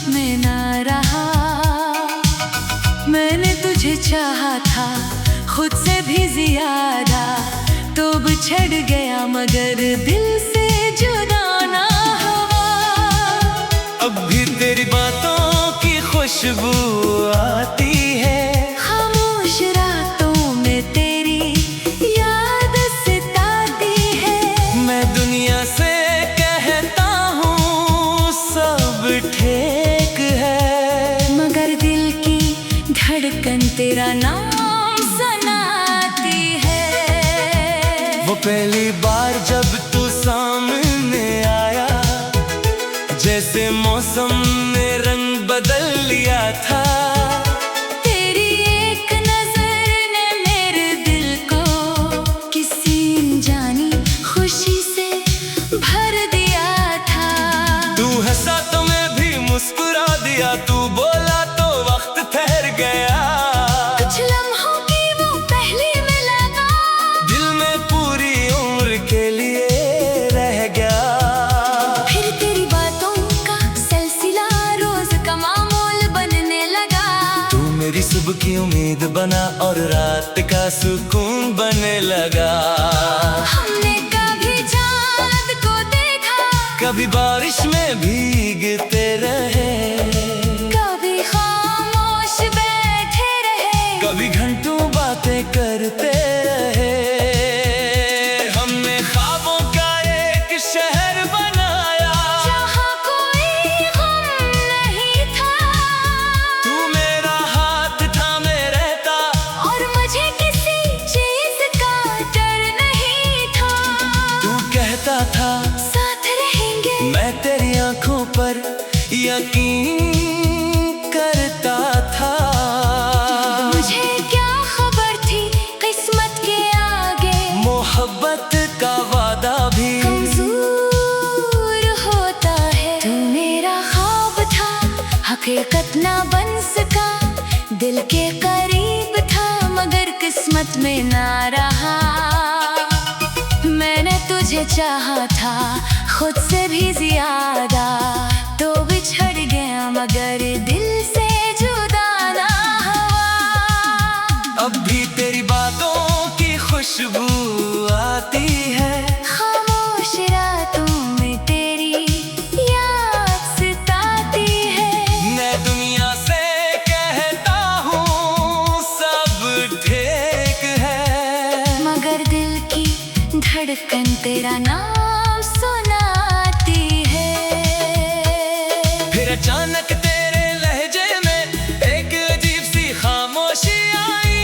में ना रहा। मैंने तुझे चाहा था खुद से भी ज्यादा, तो बिछड़ गया मगर दिल से जुदा ना हुआ। अब भी तेरी बातों की खुशबू आती है, खामोश रातों में तेरी याद सताती है। मैं दुनिया से कहता हूँ सब ठीक है, मगर दिल की धड़कन तेरा नाम सुनाती है। वो पहली बार जब तू सामने आया, जैसे मौसम ने रंग बदल लिया था। तेरी एक नजर ने मेरे दिल को किसी अनजानी खुशी से भर दिया था। तू हंसा तो मैं भी मुस्कुरा दिया, तू बोला तो वक्त ठहर गया। कुछ लम्हों की वो पहली मुलाकात दिल में पूरी उम्र के लिए रह गया। फिर तेरी बातों का सिलसिला रोज का मामूल बनने लगा। तू मेरी सुबह की उम्मीद बना और रात का सुकून बनने लगा। हमने कभी चांद को देखा, कभी बारिश में भीगते रहे, कभी खामोश बैठे रहे, कभी घंटों बातें करते रहे। हमने ख्वाबों का एक शहर बनाया, जहाँ कोई गम नहीं था। तू मेरा हाथ थामे रहता, और मुझे किसी चीज का डर नहीं था। तू कहता था साथ रहेंगे, मैं तेरी आंखों पर यकीन करता था। मुझे क्या खबर थी किस्मत के आगे मोहब्बत का वादा भी कमजोर होता है। तू मेरा ख्वाब था, हकीकत ना बन सका। दिल के करीब था मगर किस्मत में ना रहा। मैंने तुझे चाहा था खुद से भी ज्यादा, तो बिछड़ गया मगर दिल से जुदा ना हुआ। अब भी तेरी बातों की खुशबू आती है, खामोश रातों में तेरी याद सताती है। मैं दुनिया से कहता हूँ सब ठीक है, मगर दिल की धड़कन तेरा नाम सुनाती है। फिर अचानक तेरे लहजे में एक अजीब सी खामोशी आई।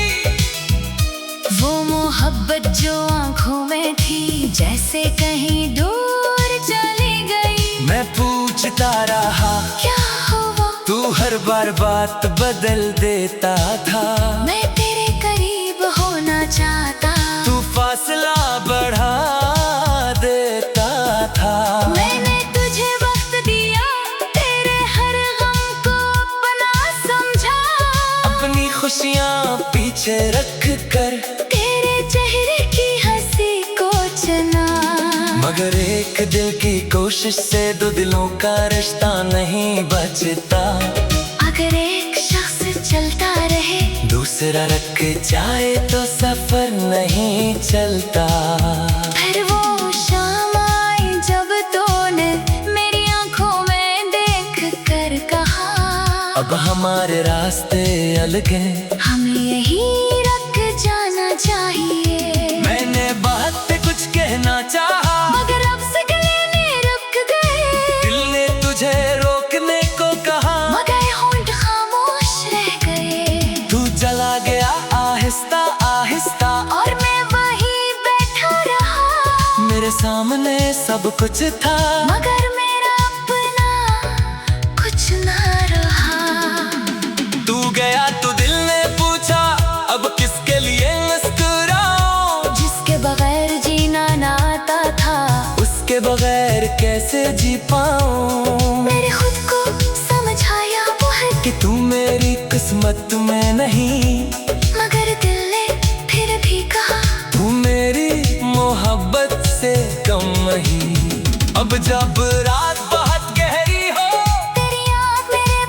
वो मोहब्बत जो आंखों में थी जैसे कहीं दूर चली गई। मैं पूछता रहा क्या हुआ, तू हर बार बात बदल देता था। मैं तेरे करीब होना चाहता, तू फासला बढ़ा देता था। मैंने तुझे वक्त दिया, तेरे हर गम को अपना समझा। अपनी खुशियाँ पीछे रख कर तेरे चेहरे की हंसी को चुना। मगर एक दिल की कोशिश से दो दिलों का रिश्ता नहीं बचता। अगर एक शख्स चलता रहे, दूसरा रख जाए तो सफर नहीं चलता। फिर वो शाम आई जब तूने मेरी आंखों में देख कर कहा, अब हमारे रास्ते अलग हैं, हमें यहीं रख जाना चाहिए। मैंने बात पे कुछ कहना चाहा, मगर अब से कहने रुक गए। दिल ने तुझे रोकने को कहा, मगर होंठ खामोश रह गए। तू चला गया आहिस्ता आहिस्ता, और मैं वहीं बैठा रहा। मेरे सामने सब कुछ था, मगर मेरा अपना कुछ ना रहा। तू गया तो दिल ने पूछा अब किसके लिए मुस्कुराऊं। जिसके बगैर जीना ना आता था, उसके बगैर कैसे जी पाऊं। मेरे खुद को समझाया वो है कि तू मेरी किस्मत में नहीं, मगर दिल ने फिर भी कहा तू मेरी मोहब्बत से कम नहीं। अब जब रात बहुत गहरी हो, तेरी याद मेरे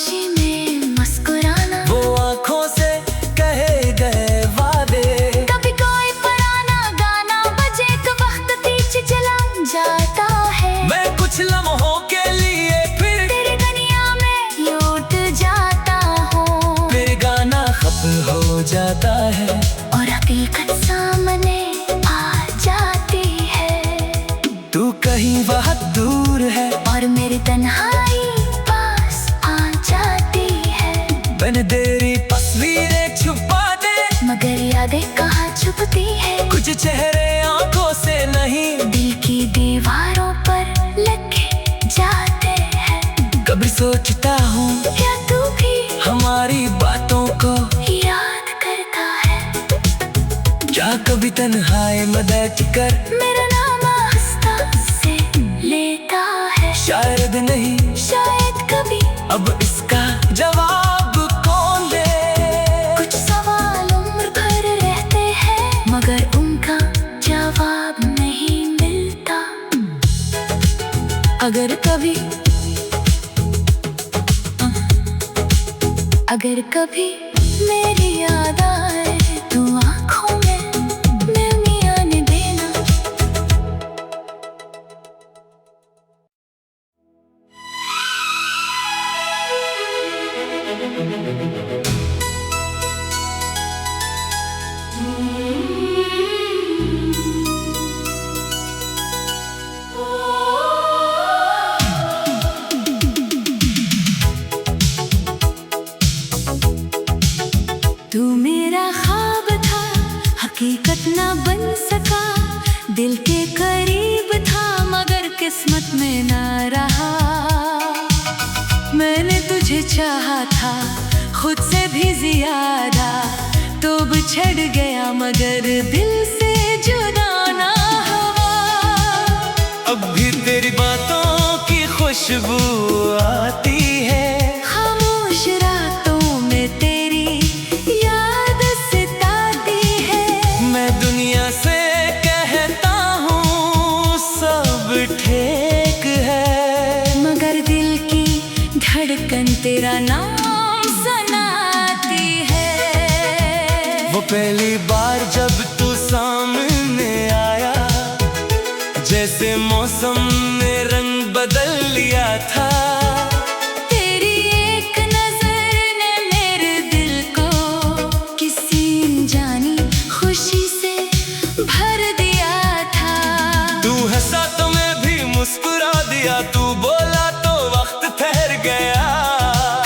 खामोशी में मुस्कुराना, वो आंखों से कहे गए वादे। कभी कोई पुराना गाना बजे तो वक्त पीछे चला जाता है। मैं कुछ लम्हों के लिए फिर तेरी दुनिया में लौट जाता हूँ। फिर गाना खत्म हो जाता है और हकीकत सामने आ जाती है। तू कहीं बहुत दूर है और मेरी तन्हाई पास आ जाती है। मैंने तेरी तस्वीरें छुपा दे, मगर यादें कहाँ छुपती है। कुछ चेहरे आंखों से नहीं दिल की दीवारों पर लगे जाते हैं। कभी सोचता हूँ क्या तू भी हमारी बातों को याद करता है। क्या कभी तन्हाई में बैठ कर मेरा नाम आस्ता से लेता है। शायद नहीं शायद कभी अब इसका जवाब कौन दे। कुछ सवाल उम्र भर रहते हैं, मगर उनका जवाब नहीं मिलता। अगर कभी मेरी याद आए तो आँखों में नमी आने देना। तू मेरा ख्वाब था, हकीकत ना बन सका। दिल के करीब था, मगर किस्मत में ना रहा। मैंने तुझे चाहा था खुद से भी ज्यादा, तो बिछड़ गया मगर दिल से जुदा ना हुआ। अब भी तेरी बातों की खुशबू आती है, खामोश रातों में तेरी याद सताती है। मैं दुनिया से कहता हूँ सब ठीक है, मगर दिल की धड़कन तेरा नाम सुनाती है। वो पहली बार जब तू सामने आया, जैसे मौसम ने रंग बदल लिया था। तेरी एक नजर ने मेरे दिल को किसी अनजानी खुशी से भर दिया था। तू हंसा तो मैं भी मुस्कुरा दिया, तू बोला तो वक्त ठहर गया।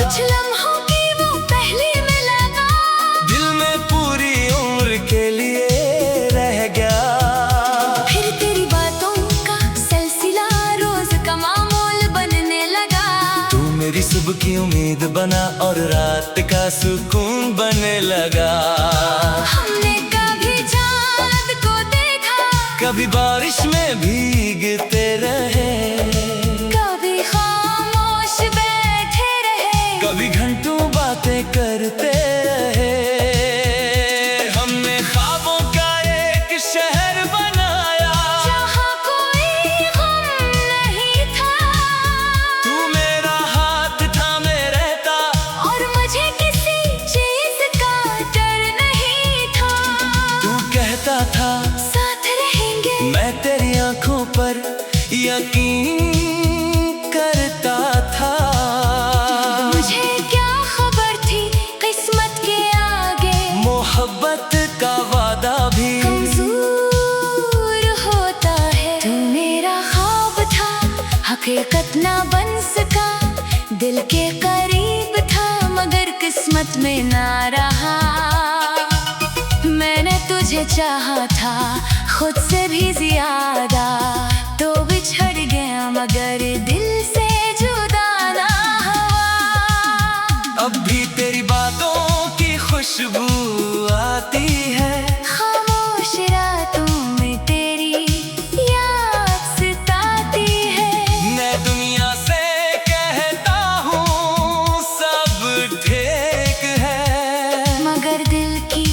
कुछ लम्हों की वो पहली मुलाकात दिल में पूरी उम्र के लिए रह गया। फिर तेरी बातों का सिलसिला रोज का मामूल बनने लगा। तू मेरी सुबह की उम्मीद बना और रात का सुकून बनने लगा। हमने कभी चांद को देखा, कभी बारिश में भीगते रहे, कभी खामोश बैठे रहे, कभी घंटों बातें करते रहे। हमने ख्वाबों का एक शहर बनाया, जहाँ कोई गम नहीं था। तू मेरा हाथ थामे रहता, और मुझे किसी चीज का डर नहीं था। तू कहता था साथ रहेंगे, मैं तेरी आंखों पर यकीन करता था। मुझे क्या खबर थी किस्मत के आगे मोहब्बत का वादा भी कमजोर होता है। तू मेरा ख्वाब था, हकीकत ना बन सका। दिल के करीब था, मगर किस्मत में ना रहा। मैंने तुझे चाहा था खुद से भी ज्यादा, तो बिछड़ गया मगर दिल से जुदा ना हुआ। अब भी तेरी बातों की खुशबू आती है, खामोश रातों में तेरी याद सताती है। मैं दुनिया से कहता हूँ सब ठीक है, मगर दिल की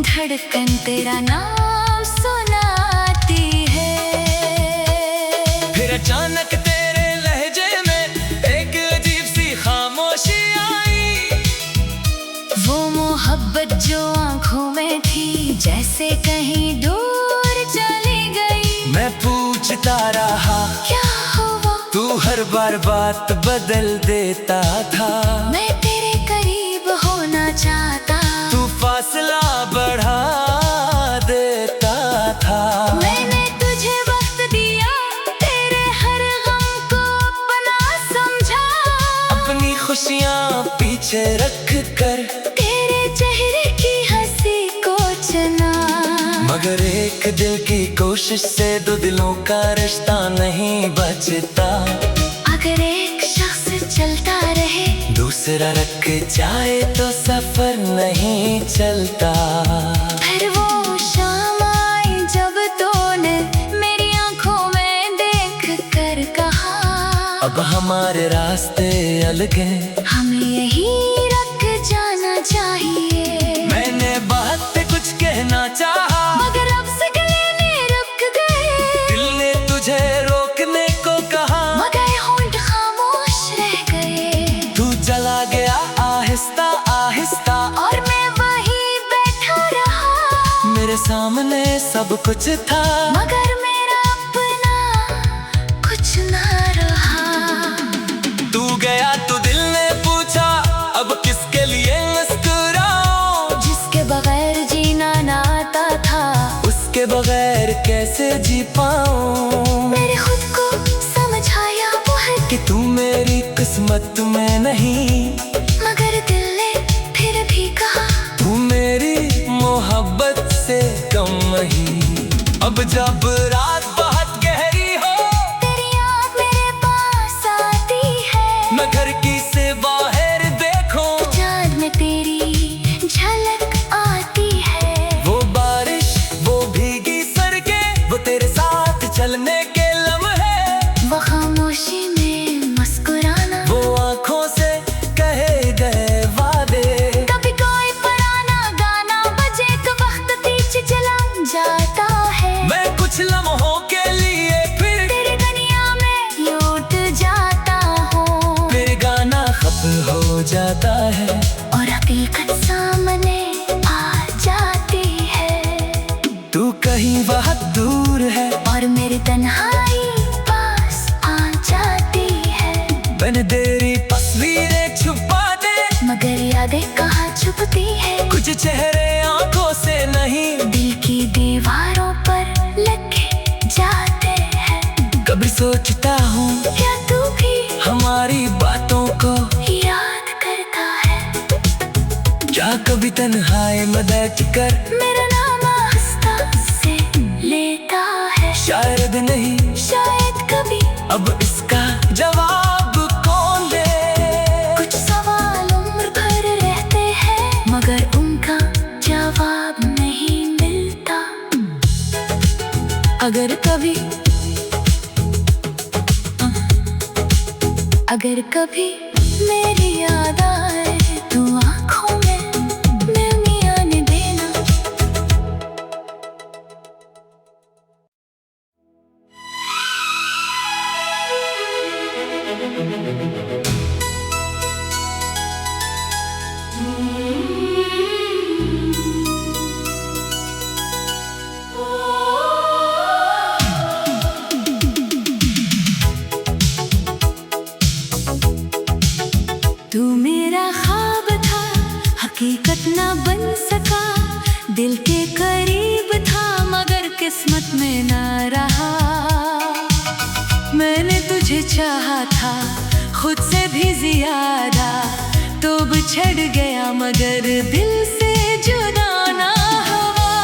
धड़कन तेरा नाम सुनाती है। फिर अचानक तेरे लहजे में एक अजीब सी खामोशी आई। मोहब्बत जो आंखों में थी जैसे कहीं दूर चली गई। मैं पूछता रहा क्या हुआ, तू हर बार बात बदल देता था। मैं तेरे करीब होना चाहता, तू फासला बढ़ा देता था। मैंने तुझे वक्त दिया, तेरे हर गम को अपना समझा। अपनी खुशियाँ पीछे रख कर तेरे चेहरे की हंसी को चुना। मगर एक दिल की कोशिश से दो दिलों का रिश्ता नहीं बचता। अगर एक शख्स चलता रहे, दूसरा रख जाए तो सफर नहीं चलता। फिर वो शाम आई जब तूने मेरी आंखों में देख कर कहा, अब हमारे रास्ते अलग हैं, हमें यही रख जाना चाहिए। मैंने बात पे कुछ कहना चाहा, मगर अब से गले में रुक गए। दिल ने तुझे रोकने को कहा, मगर होंठ खामोश रह गए। तू चला गया आहिस्ता आहिस्ता, और मैं वहीं बैठा रहा। मेरे सामने सब कुछ था, मगर मेरा अपना कुछ ना रहा। तू गया तो दिल ने पूछा अब किसके लिए मुस्कुराऊं। जिसके बगैर जीना ना आता था, उसके बगैर कैसे जी पाऊं। मेरे खुद को समझाया वो है, कि तू मेरी किस्मत में नहीं, मगर दिल ने फिर भी कहा तू मेरी मोहब्बत से कम नहीं। अब जब रात बहुत गहरी हो, तेरी याद मेरे पास आती है। मैं घर की से बाहर देखूं, तो चाँद में तेरी झलक आती है। वो बारिश वो भीगी सड़कें, वो तेरे साथ चलने के लम्हे, वो खामोशी में मुस्कुराना, वो आँखों से कहे गए वादे। कभी कोई पुराना गाना बजे तो वक्त पीछे चला जाता है। मैं कुछ लम्हों के लिए फिर तेरी दुनिया में लौट जाता हूँ, फिर गाना खत्म हो जाता है, और हकीकत सामने आ जाती है। तू कहीं बहुत दूर है, और मेरी तन्हाई पास आ जाती है। मैंने तेरी तस्वीरें छुपा दे, मगर यादें कहाँ छुपती है। कुछ चेहरे आंखों से नहीं, दिल की दीवारों पर लगे जाते हैं। कभी सोचता हूँ क्या तू भी हमारी बातों को, याद करता है। क्या कभी तन्हाई में बैठ कर मेरा नाम आहिस्ता से लेता है। शायद नहीं, शायद कभी अब इसका जवाब कौन दे। कुछ सवाल उम्र भर रहते हैं, मगर उनका जवाब नहीं मिलता। अगर कभी मेरी याद आए तो आँखों में नमी आने देना। तू मेरा ख्वाब था, हकीकत ना बन सका। दिल के करीब था, मगर किस्मत में ना रहा। मैंने तुझे चाहा था खुद से भी ज्यादा, तो बिछड़ गया मगर दिल से जुदा ना हुआ।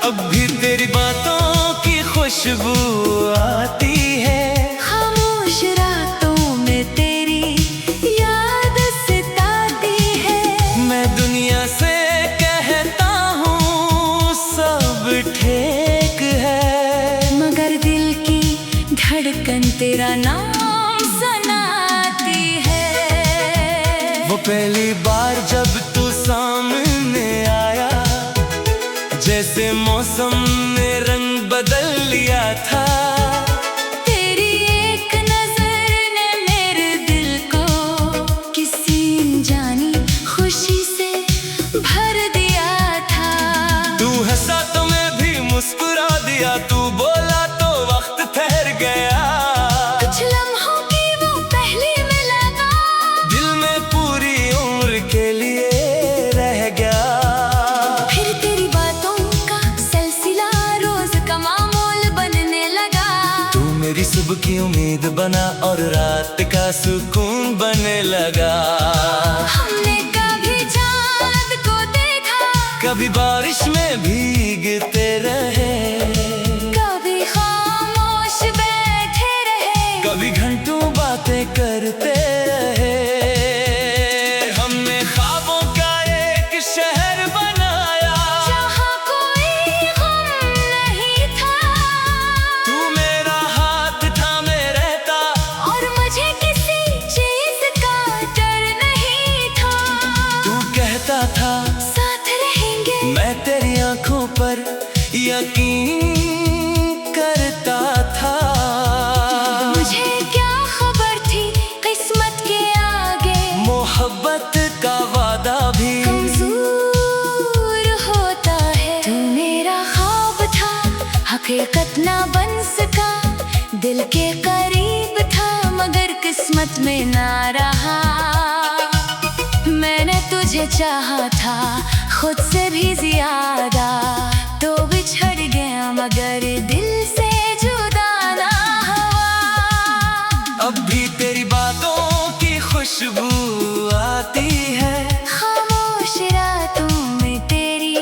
अब भी तेरी बातों की खुशबू आती है, खामोश रातों में तेरी याद सताती है। मैं दुनिया से कहता हूँ सब ठीक है, मगर दिल की धड़कन तेरा नाम सुनाती है। वो पहली बार जब तू सामने आया, जैसे मौसम ने रंग बदल लिया था। तेरी एक नजर ने मेरे दिल को किसी जानी खुशी से भर सुबह की उम्मीद बना और रात का सुकून बनने लगा। हमने कभी चांद को देखा, कभी बारिश में भीगते रहे, कभी खामोश बैठे रहे, कभी घंटों बातें करते रहे। हमने ख्वाबों का एक शहर बनाया, जहाँ कोई गम नहीं था। तू मेरा हाथ थामे रहता, और मुझे किसी चीज का डर नहीं था। तू कहता था साथ रहेंगे, मैं तेरी आंखों पर यकीन करता था। मुझे क्या खबर थी किस्मत के आगे, मोहब्बत का वादा भी कमजोर होता है। तू मेरा ख्वाब था, हकीकत ना बन सका। दिल के करीब था मगर किस्मत में ना रहा। मैंने तुझे चाहा था खुद से भी ज्यादा, तो बिछड़ गया मगर दिल से जुदा ना हुआ। अब भी तेरी बातों की खुशबू आती है, खामोश रातों में तेरी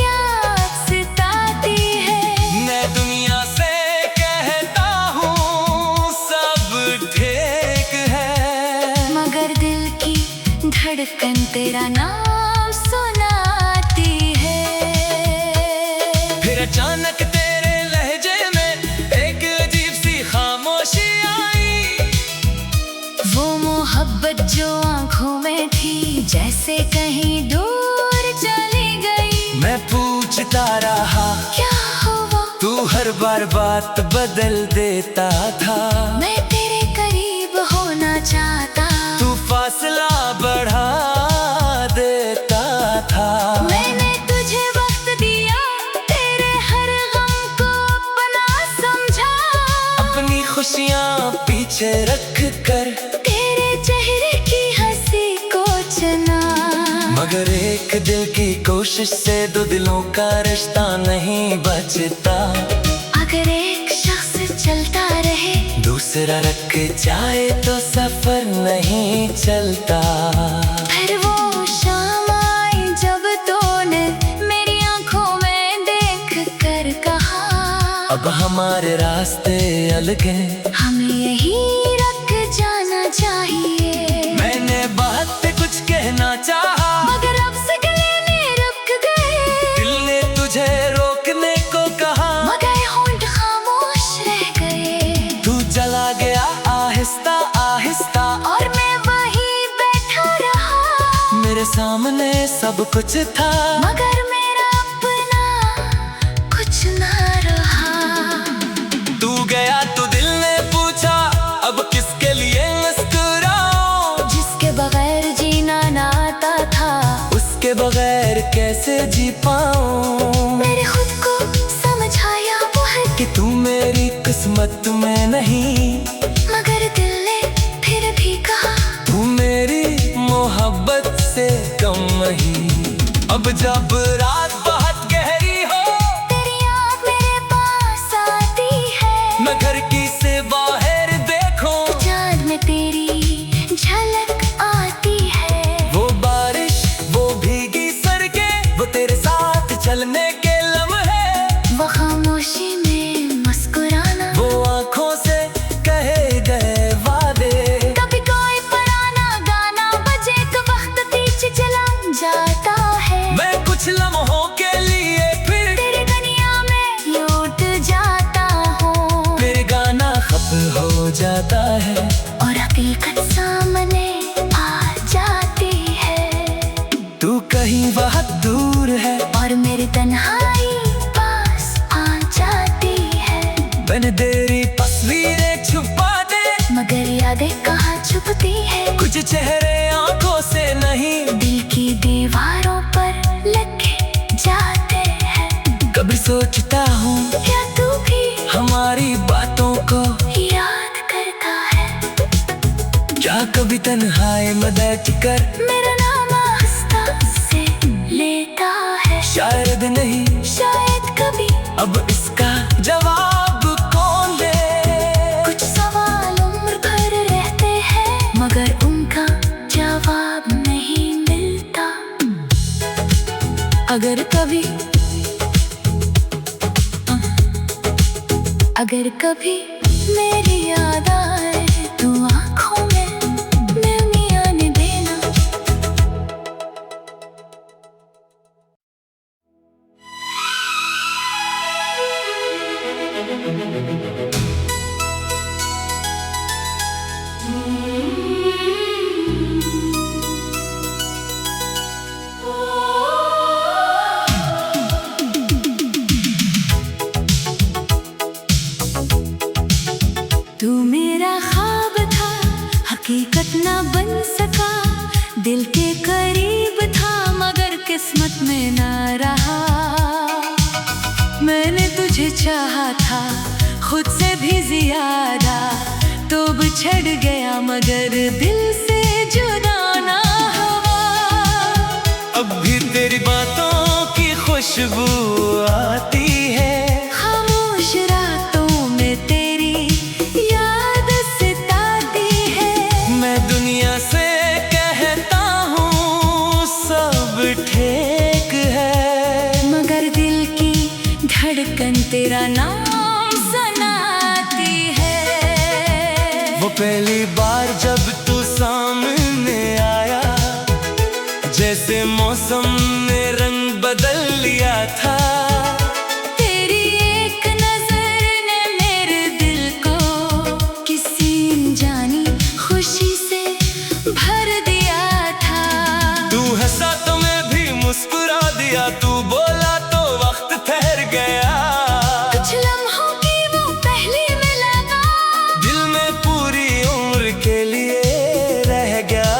याद सताती है। मैं दुनिया से कहता हूँ सब ठीक है, मगर दिल की धड़कन तेरा नाम सुनाती है। फिर अचानक तेरे लहजे में एक अजीब सी खामोशी आई। वो मोहब्बत जो आंखों में थी जैसे कहीं दूर चली गई। मैं पूछता रहा क्या हुआ, तू हर बार बात बदल देता था। मैं तेरे करीब होना चाहता, तू फासला बढ़ा देता था। मैंने तुझे वक्त दिया, तेरे हर गम को अपना समझा। अपनी खुशियाँ पीछे रख कर तेरे चेहरे की हंसी को चुना। मगर एक दिल की कोशिश से दो दिलों का रिश्ता नहीं बचता। अगर एक शख्स चलता रहे, दूसरा रख जाए तो सफर नहीं चलता। फिर वो शाम आई जब तूने मेरी आंखों में देख कर कहा, अब हमारे रास्ते अलग हैं, हमें यहीं रख जाना चाहिए। मैंने बात पे कुछ कहना चाहा, मगर अब से गले रुक गए। दिल ने तुझे रोकने को कहा, मगर होंठ खामोश रह गए। तू चला गया आहिस्ता आहिस्ता, और मैं वहीं बैठा रहा। मेरे सामने सब कुछ था, मगर मेरा अपना कुछ ना रहा। तू गया तो दिल ने पूछा अब किसके लिए मुस्कुराऊं। जिसके बगैर जीना ना आता था, उसके बगैर कैसे जी पाऊं। मेरे खुद को समझाया वो है, कि तू मेरी किस्मत में नहीं, मगर दिल ने फिर भी कहा तू मेरी मोहब्बत से कम नहीं। अब जब रात बहुत गहरी हो, तेरी आँख मेरे पास आती है। मैं घर की से बाहर देखूं, चाँद में तेरी झलक आती है। वो बारिश वो भीगी सड़कें, वो तेरे साथ चलने के लम्हे, वो खामोशी में मुस्कुराना, वो आँखों से कहे गए वादे। कभी कोई पुराना गाना बजे तो वक्त पीछे चला जाता है। मैं कुछ लम्हों के लिए फिर तेरी दुनिया में लौट जाता हूँ। फिर गाना खत्म हो जाता है, और हकीकत सामने आ जाती है। तू कहीं बहुत दूर है, और मेरी तन्हाई पास आ जाती है। मैंने तेरी तस्वीरें छुपा दे, मगर यादें कहाँ छुपती है। कुछ चेहरे आंखों से नहीं, दिल की दीवारों पर लगे जाते हैं। कभी सोचता हूँ क्या तू भी हमारी बातों को याद करता है। क्या कभी तन्हाई में बैठ कर मेरा नाम आहिस्ता से लेता है। शायद नहीं शायद कभी अब इसका जवाब कौन दे। अगर कभी मेरी याद आए तो आँखों में नमी आने देना। तू मेरा ख्वाब था, हकीकत ना बन सका। दिल के करीब था मगर किस्मत में ना रहा। मैंने तुझे चाहा था खुद से भी ज्यादा, तो बिछड़ गया मगर दिल से जुदा ना हुआ। अब भी तेरी बातों की खुशबू आती है, खामोश रातों में तेरी याद सताती है। मैं दुनिया से कहता हूँ सब ठीक है, मगर दिल की धड़कन तेरा नाम सुनाती है। वो पहली बार जब तू सामने आया, जैसे मौसम ने रंग बदल लिया था। तेरी एक नजर ने मेरे दिल को किसी अनजानी खुशी से भर दिया था। तू हंसा तो मैं भी मुस्कुरा दिया, तू बोला तो वक्त ठहर गया। कुछ लम्हों की वो पहली मुलाकात दिल में पूरी उम्र के लिए रह गया।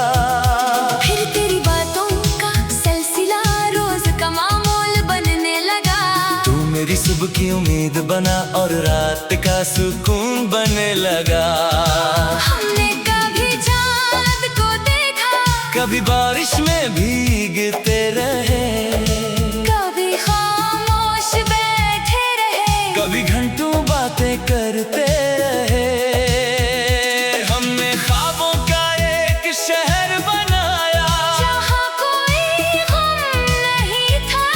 फिर तेरी बातों का सिलसिला रोज का मामूल बनने लगा। तू मेरी सुबह की उम्मीद बना और रात का सुकून बनने लगा। हमने कभी चांद को देखा, कभी बारिश में भीगते रहे, कभी खामोश बैठे रहे, कभी घंटों बातें करते रहे। हमने ख्वाबों का एक शहर बनाया, जहाँ कोई गम नहीं था।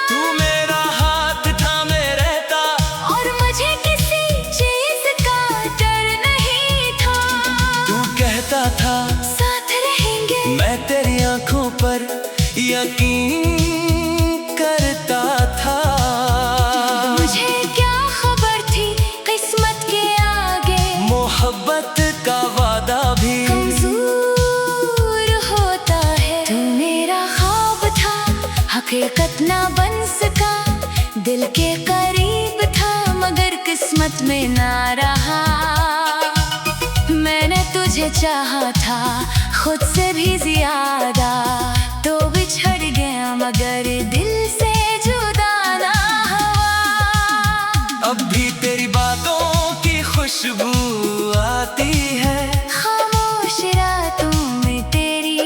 तू मेरा हाथ थामे रहता, और मुझे किसी चीज का डर नहीं था। तू कहता था साथ रहेंगे, मैं तेरी आंखों पर यकीन करता था। मुझे क्या खबर थी किस्मत के आगे, मोहब्बत का वादा भी कमजोर होता है। तू मेरा ख्वाब था, हकीकत ना बन सका। दिल के करीब था मगर किस्मत में ना रहा। मैंने तुझे चाहा था खुद से भी ज्यादा, तो बिछड़ गया मगर दिल से जुदा ना हुआ। अब भी तेरी बातों की खुशबू आती है, खामोश रातों में तेरी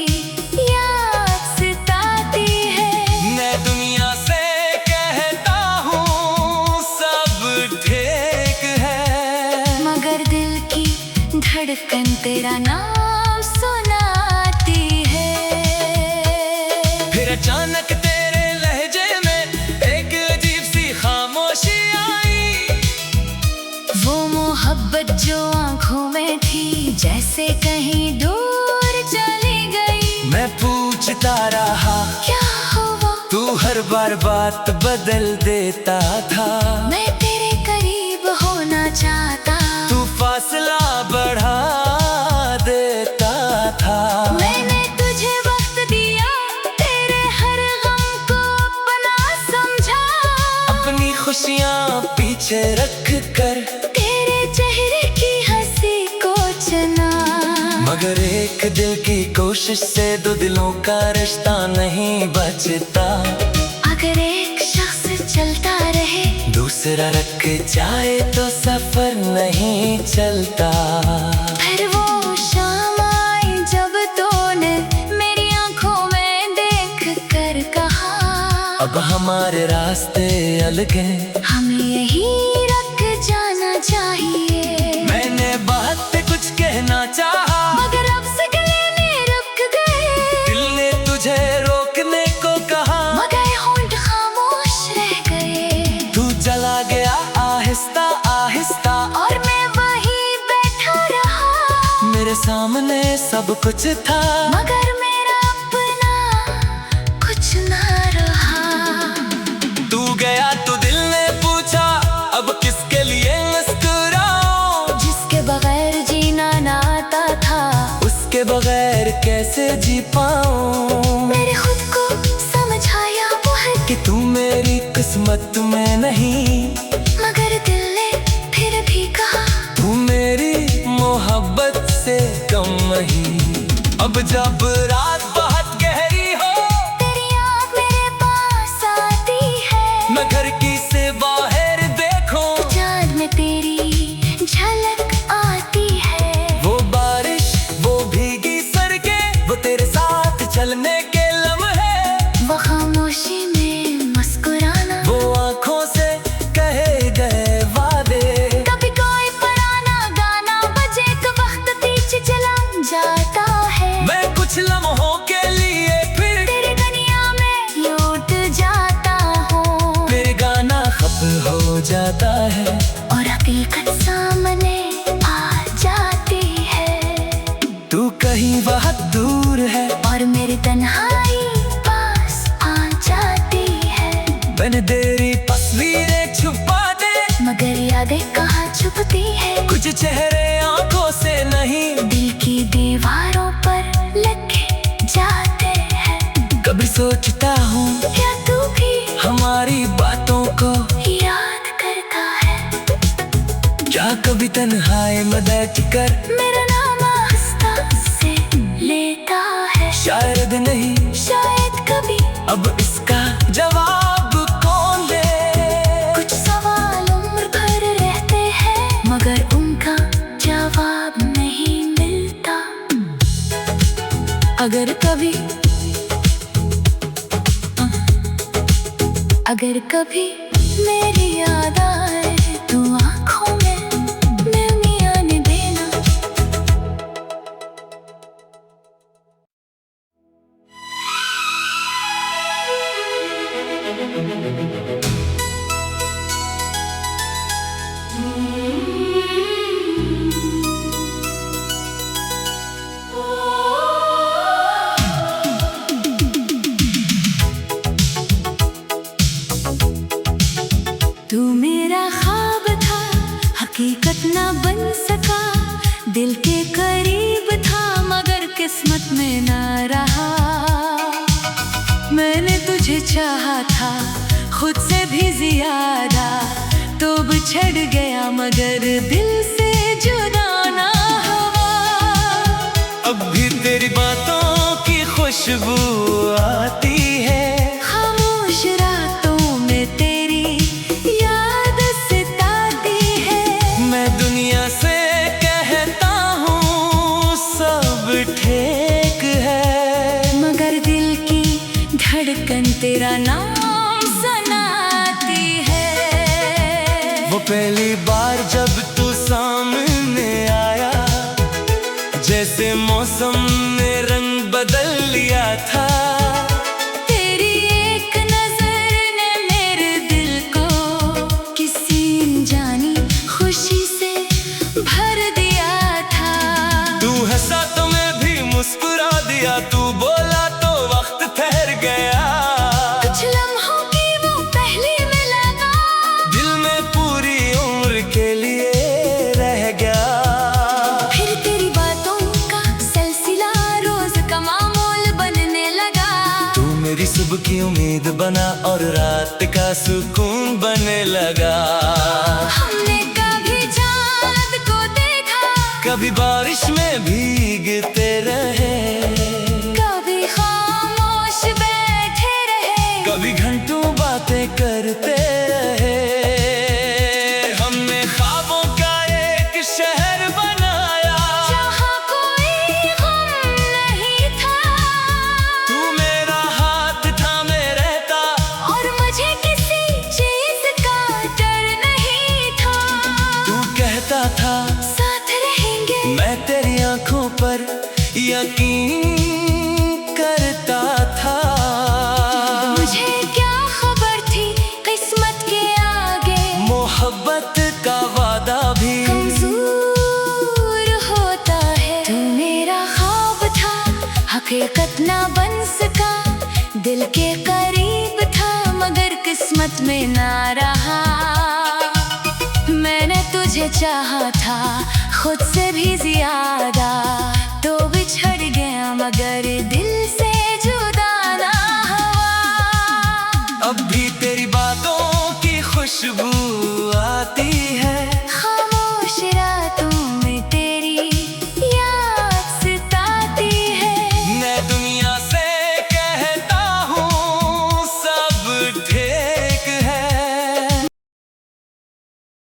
याद सताती है। मैं दुनिया से कहता हूँ सब ठीक है, मगर दिल की धड़कन तेरा नाम सुनाती है। फिर अचानक तेरे लहजे में एक अजीब सी खामोशी आई। वो मोहब्बत जो आंखों में थी जैसे कहीं दूर चली गई। मैं पूछता रहा क्या हुआ, तू हर बार बात बदल देता था। मैं तेरे करीब होना चाहता, तू फासला बढ़ा देता था। मैंने तुझे वक्त दिया, तेरे हर गम को अपना समझा। अपनी खुशियाँ पीछे रख कर तेरे चेहरे की हंसी को चुना, मगर एक दिल की कोशिश से दो दिलों का रिश्ता नहीं बचता। अगर एक शख्स चलता रहे, दूसरा रख जाए तो सफर नहीं चलता। फिर वो शाम आई जब तूने मेरी आंखों में देख कर कहा, अब हमारे रास्ते अलग हैं, हमें यहीं रख जाना चाहिए। मैंने बात पे कुछ कहना चाहा, मगर अब से गले में रुक गए। दिल ने तुझे रोकने को कहा, मगर कुछ था, मगर मेरा अपना कुछ ना रहा। तू गया तो दिल ने पूछा अब किसके लिए मुस्कुराऊं। जिसके बगैर जीना ना आता था, उसके बगैर कैसे जी पाऊं। मेरे खुद को समझाया वो है कि तू मेरी किस्मत में नहीं, मगर दिल ने फिर भी कहा तू मेरी मोहब्बत से कम नहीं। अब जब रात बहुत गहरी हो, तेरी आँख मेरे पास आती है। मैं घर की से बाहर देखूं, चाँद में तेरी झलक आती है। वो बारिश, वो भीगी सड़कें, वो तेरे साथ चलने के लम्हे, वो खामोशी में मुस्कुराना, वो आँखों से कहे गए वादे। कभी कोई पुराना गाना बजे तो वक्त पीछे चला जाता है। मैं कुछ लम्हों के लिए फिर तेरी दुनिया में लौट जाता हूँ, फिर गाना खत्म हो जाता है और हकीकत सामने आ जाती है। तू कहीं बहुत दूर है और मेरी तन्हाई पास आ जाती है। मैंने तेरी तस्वीरें छुपा दे, मगर यादें कहाँ छुपती है। कुछ चेहरे आंखों से नहीं, दिल की दीवारों पर लिखे जाते हैं। कभी सोचता हूँ क्या तू भी हमारी बातों को, याद करता है। क्या कभी तन्हाई में बैठ कर मेरा नाम आहिस्ता से लेता है। शायद नहीं, शायद कभी अब इसका जवाब कौन दे। कुछ सवाल उम्र भर रहते हैं, मगर उनका जवाब नहीं मिलता। अगर कभी मेरी याद आए तो आँखों में नमी आने देना। तू मेरा ख्वाब था, हकीकत ना बन सका। दिल के करीब था, मगर किस्मत में ना रहा। मैंने तुझे चाहा था खुद से भी ज्यादा, तो बिछड़ गया मगर दिल से जुदा ना हुआ। अब भी तेरी बातों की खुशबू आती है, खामोश रातों में तेरी याद सताती है। मैं दुनिया से कहता हूँ सब ठीक है, मगर दिल की धड़कन तेरा नाम सुनाती है। वो पहली बार जब तू सामने आया, जैसे मौसम ने रंग बदल लिया था। तेरी एक नजर ने मेरे दिल को किसी अनजानी खुशी से भर दिया था। तू हंसा तो मैं भी मुस्कुरा दिया, तू बोला तो वक्त ठहर गया। कुछ लम्हों की वो पहली मुलाकात दिल में पूरी उम्र के लिए रह गया। फिर तेरी बातों का सिलसिला रोज का मामूल बनने लगा। तू मेरी सुबह की उम्मीद बना और रात का सुकून बनने लगा। हमने कभी चाँद को देखा, कभी बारिश में भीगते रहे, कभी खामोश बैठे रहे, कभी घंटों बातें करते रहे। हमने ख्वाबों का एक शहर बनाया, जहाँ कोई गम नहीं था। तू मेरा हाथ थामे रहता, और मुझे किसी चीज का डर नहीं था। तू कहता था साथ रहेंगे, मैं तेरी आंखों पर यकीन हकीकत ना बन सका। दिल के करीब था मगर किस्मत में ना रहा। मैंने तुझे चाहा था खुद से भी ज्यादा, तो बिछड़ गया मगर दिल से जुदा ना हुआ। अब भी